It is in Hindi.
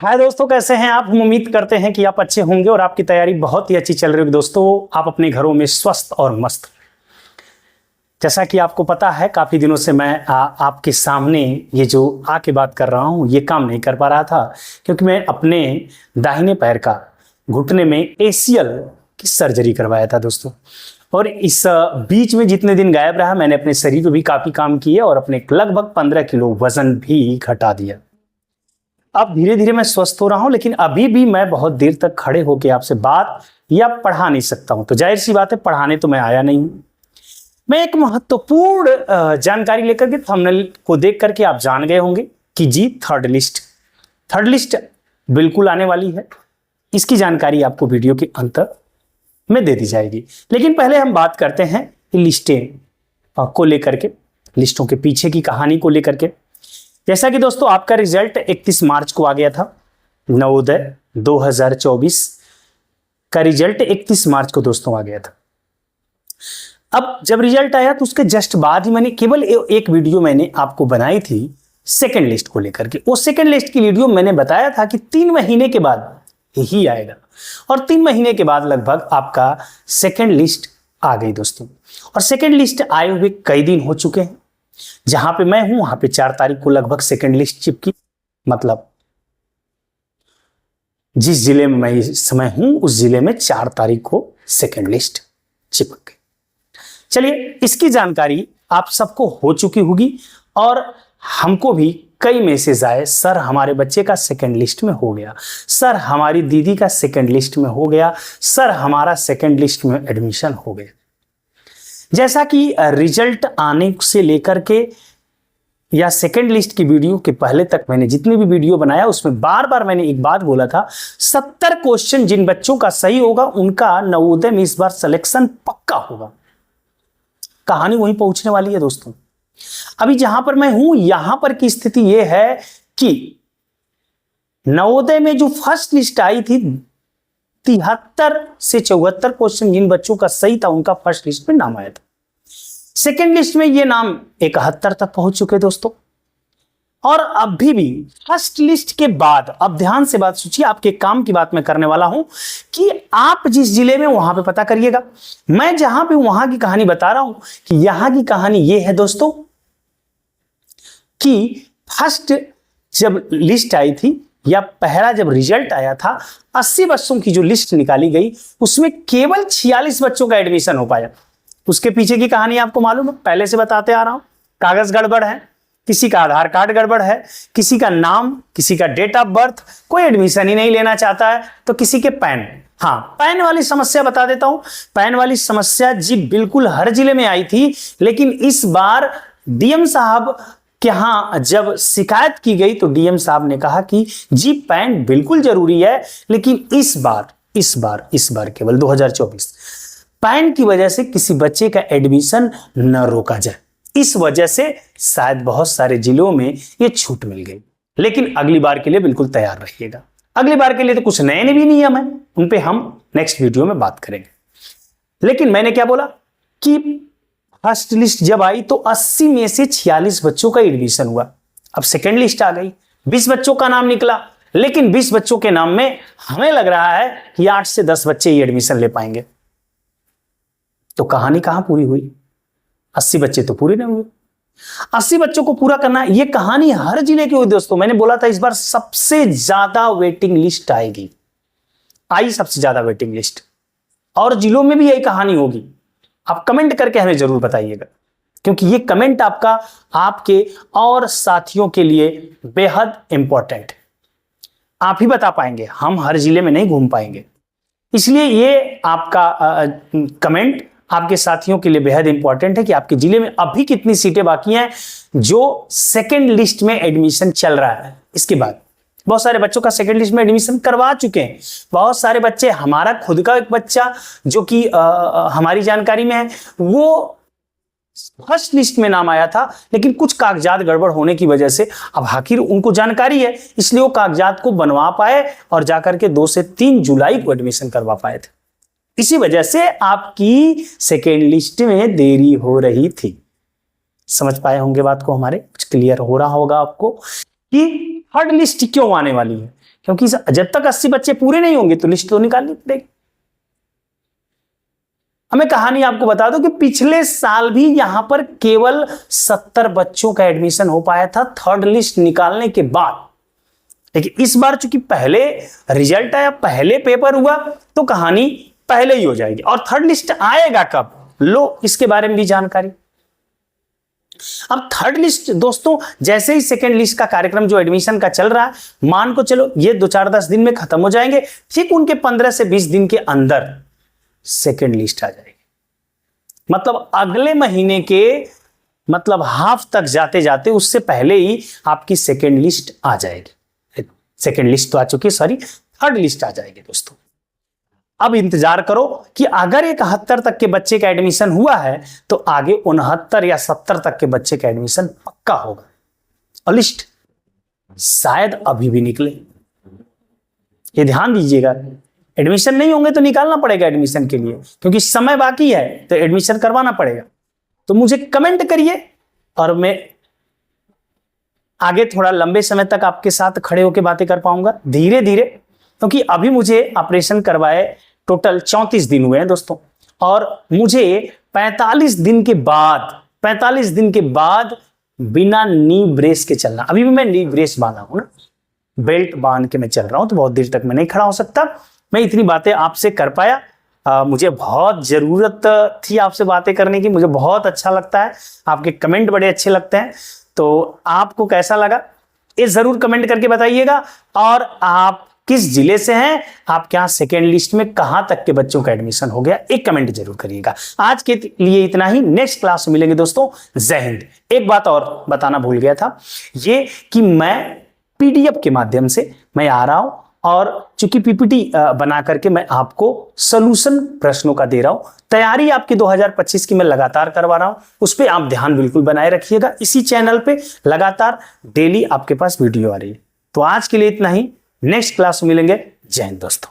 हाय दोस्तों, कैसे हैं आप। हम उम्मीद करते हैं कि आप अच्छे होंगे और आपकी तैयारी बहुत ही अच्छी चल रही होगी। दोस्तों, आप अपने घरों में स्वस्थ और मस्त। जैसा कि आपको पता है, काफ़ी दिनों से मैं आपके सामने ये जो आके बात कर रहा हूँ, ये काम नहीं कर पा रहा था क्योंकि मैं अपने दाहिने पैर का घुटने में ACL की सर्जरी करवाया था दोस्तों। और इस बीच में जितने दिन गायब रहा, मैंने अपने शरीर पर भी काफ़ी काम किया और अपने लगभग 15 किलो वजन भी घटा दिया। अब धीरे धीरे मैं स्वस्थ हो रहा हूं, लेकिन अभी भी मैं बहुत देर तक खड़े होकर आपसे बात या पढ़ा नहीं सकता हूं। तो जाहिर सी बात है, पढ़ाने तो मैं आया नहीं हूं। मैं एक महत्वपूर्ण जानकारी लेकर के थंबनेल को देख करके आप जान गए होंगे कि जी थर्ड लिस्ट बिल्कुल आने वाली है। इसकी जानकारी आपको वीडियो के अंत में दे दी जाएगी। लेकिन पहले हम बात करते हैं लिस्टें को लेकर के, लिस्टों के पीछे की कहानी को लेकर के। जैसा कि दोस्तों, आपका रिजल्ट 31 मार्च को आ गया था। नवोदय 2024 का रिजल्ट 31 मार्च को दोस्तों आ गया था। अब जब रिजल्ट आया तो उसके जस्ट बाद ही मैंने केवल एक वीडियो मैंने आपको बनाई थी सेकंड लिस्ट को लेकर के। वो सेकंड लिस्ट की वीडियो मैंने बताया था कि 3 महीने के बाद ही आएगा, और 3 महीने के बाद लगभग आपका सेकंड लिस्ट आ गई दोस्तों। और सेकंड लिस्ट आए हुए कई दिन हो चुके हैं। जहां पे मैं हूं वहां पे 4 तारीख को लगभग सेकंड लिस्ट चिपकी। मतलब जिस जिले में मैं इस समय हूं उस जिले में 4 तारीख को सेकंड लिस्ट चिपक गई। चलिए, इसकी जानकारी आप सबको हो चुकी होगी और हमको भी कई मैसेज आए, सर हमारे बच्चे का सेकंड लिस्ट में हो गया, सर हमारी दीदी का सेकंड लिस्ट में हो गया, सर हमारा सेकंड लिस्ट में एडमिशन हो गया। जैसा कि रिजल्ट आने से लेकर के या सेकंड लिस्ट की वीडियो के पहले तक मैंने जितनी भी वीडियो बनाया उसमें बार बार मैंने एक बात बोला था, 70 क्वेश्चन जिन बच्चों का सही होगा उनका नवोदय में इस बार सिलेक्शन पक्का होगा। कहानी वहीं पहुंचने वाली है दोस्तों। अभी जहां पर मैं हूं यहां पर की स्थिति यह है कि नवोदय में जो फर्स्ट लिस्ट आई थी 73 से 74 क्वेश्चन जिन बच्चों का सही था उनका फर्स्ट लिस्ट में नाम आया था। सेकंड लिस्ट में ये नाम 71 तक पहुंच चुके दोस्तों। और अभी भी फर्स्ट लिस्ट के बाद, अब ध्यान से बात सोचिए, आपके काम की बात मैं करने वाला हूं कि आप जिस जिले में वहां पे पता करिएगा। मैं जहां पे वहां की कहानी बता रहा हूं कि यहां की कहानी ये है दोस्तों कि फर्स्ट जब लिस्ट आई थी या पहला जब रिजल्ट आया था, 80 बच्चों की जो लिस्ट निकाली गई उसमें केवल 46 बच्चों का एडमिशन हो पाया। उसके पीछे की कहानी आपको मालूम है, पहले से बताते आ रहा हूं। कागज गड़बड़ है, किसी का आधार कार्ड गड़बड़ है, किसी का नाम, किसी का डेट ऑफ बर्थ, कोई एडमिशन ही नहीं लेना चाहता है, तो किसी के पैन। हाँ, पैन वाली समस्या बता देता हूं। पैन वाली समस्या जी बिल्कुल हर जिले में आई थी, लेकिन इस बार डीएम साहब कि हाँ, जब शिकायत की गई तो डीएम साहब ने कहा कि जी पैन बिल्कुल जरूरी है, लेकिन इस बार केवल 2024 पैन की वजह से किसी बच्चे का एडमिशन न रोका जाए। इस वजह से शायद बहुत सारे जिलों में ये छूट मिल गई। लेकिन अगली बार के लिए बिल्कुल तैयार रहिएगा। अगली बार के लिए तो कुछ नए भी नियम है, उन पे हम नेक्स्ट वीडियो में बात करेंगे। लेकिन मैंने क्या बोला कि फर्स्ट लिस्ट जब आई तो 80 में से 46 बच्चों का एडमिशन हुआ। अब सेकेंड लिस्ट आ गई, 20 बच्चों का नाम निकला, लेकिन 20 बच्चों के नाम में हमें लग रहा है कि 8 से 10 बच्चे ही एडमिशन ले पाएंगे। तो कहानी कहां पूरी हुई? 80 बच्चे तो पूरे नहीं हुए। 80 बच्चों को पूरा करना, यह कहानी हर जिले की हुई दोस्तों। मैंने बोला था इस बार सबसे ज्यादा वेटिंग लिस्ट आएगी, आई सबसे ज्यादा वेटिंग लिस्ट, और जिलों में भी यही कहानी होगी। आप कमेंट करके हमें जरूर बताइएगा, क्योंकि ये कमेंट आपके और साथियों के लिए बेहद इंपॉर्टेंट। आप ही बता पाएंगे, हम हर जिले में नहीं घूम पाएंगे, इसलिए ये आपका कमेंट आपके साथियों के लिए बेहद इंपॉर्टेंट है कि आपके जिले में अभी कितनी सीटें बाकी हैं जो सेकेंड लिस्ट में एडमिशन चल रहा है। इसके बाद बहुत सारे बच्चों का सेकंड लिस्ट में एडमिशन करवा चुके हैं। बहुत सारे बच्चे, हमारा खुद का एक बच्चा जो कि हमारी जानकारी में है, वो फर्स्ट लिस्ट में नाम आया था, लेकिन कुछ कागजात गड़बड़ होने की वजह से, अब आखिर उनको जानकारी है इसलिए वो कागजात को बनवा पाए और जाकर के 2 से 3 जुलाई को एडमिशन करवा पाए थे। इसी वजह से आपकी सेकेंड लिस्ट में देरी हो रही थी। समझ पाए होंगे बात को, हमारे कुछ क्लियर हो रहा होगा आपको कि थर्ड लिस्ट क्यों आने वाली है? क्योंकि जब तक 80 बच्चे पूरे नहीं होंगे तो लिस्ट तो निकालनी पड़ेगी। हमें कहानी आपको बता दो कि पिछले साल भी यहां पर केवल 70 बच्चों का एडमिशन हो पाया था थर्ड लिस्ट निकालने के बाद। लेकिन इस बार चूंकि पहले रिजल्ट आया, पहले पेपर हुआ, तो कहानी पहले ही हो जाएगी। और थर्ड लिस्ट आएगा कब, लो इसके बारे में भी जानकारी। अब थर्ड लिस्ट दोस्तों, जैसे ही सेकेंड लिस्ट का कार्यक्रम जो एडमिशन का चल रहा है, मान को चलो ये 2-4-10 दिन में खत्म हो जाएंगे, ठीक उनके 15 से 20 दिन के अंदर सेकेंड लिस्ट आ जाएगी। मतलब अगले महीने के मतलब हाफ तक जाते जाते उससे पहले ही आपकी सेकेंड लिस्ट आ जाएगी। सेकेंड लिस्ट तो आ चुकी है, सॉरी थर्ड लिस्ट आ जाएगी दोस्तों। अब इंतजार करो कि अगर 71 तक के बच्चे का एडमिशन हुआ है तो आगे 69 या 70 तक के बच्चे का एडमिशन पक्का होगा। और लिस्ट शायद अभी भी निकले, ये ध्यान दीजिएगा। एडमिशन नहीं होंगे तो निकालना पड़ेगा एडमिशन के लिए, क्योंकि समय बाकी है तो एडमिशन करवाना पड़ेगा। तो मुझे कमेंट करिए और मैं आगे थोड़ा लंबे समय तक आपके साथ खड़े होकर बातें कर पाऊंगा धीरे धीरे, क्योंकि अभी मुझे ऑपरेशन करवाए टोटल 34 दिन हुए हैं दोस्तों, और मुझे 45 दिन के बाद बिना नी ब्रेस के चलना। अभी भी मैं नी ब्रेस बांधा हूं ना, बेल्ट बांध के मैं चल रहा हूं, तो बहुत देर तक मैं नहीं खड़ा हो सकता। मैं इतनी बातें आपसे कर पाया, मुझे बहुत जरूरत थी आपसे बातें करने की। मुझे बहुत अच्छा लगता है, आपके कमेंट बड़े अच्छे लगते हैं। तो आपको कैसा लगा ये जरूर कमेंट करके बताइएगा। और आप किस जिले से हैं, आपके यहां सेकेंड लिस्ट में कहां तक के बच्चों का एडमिशन हो गया, एक कमेंट जरूर करिएगा। आज के लिए इतना ही, नेक्स्ट क्लास में मिलेंगे दोस्तों। जय हिंद। एक बात और बताना भूल गया था, ये कि मैं पीडीएफ के माध्यम से मैं आ रहा हूं, और चूंकि पीपीटी बना करके मैं आपको सॉल्यूशन प्रश्नों का दे रहा हूं। तैयारी आपकी 2025 की मैं लगातार करवा रहा हूं, उस पर आप ध्यान बिल्कुल बनाए रखिएगा। इसी चैनल पे लगातार डेली आपके पास वीडियो आ रही है। तो आज के लिए इतना ही, नेक्स्ट क्लास में मिलेंगे। जय हिंद दोस्तों।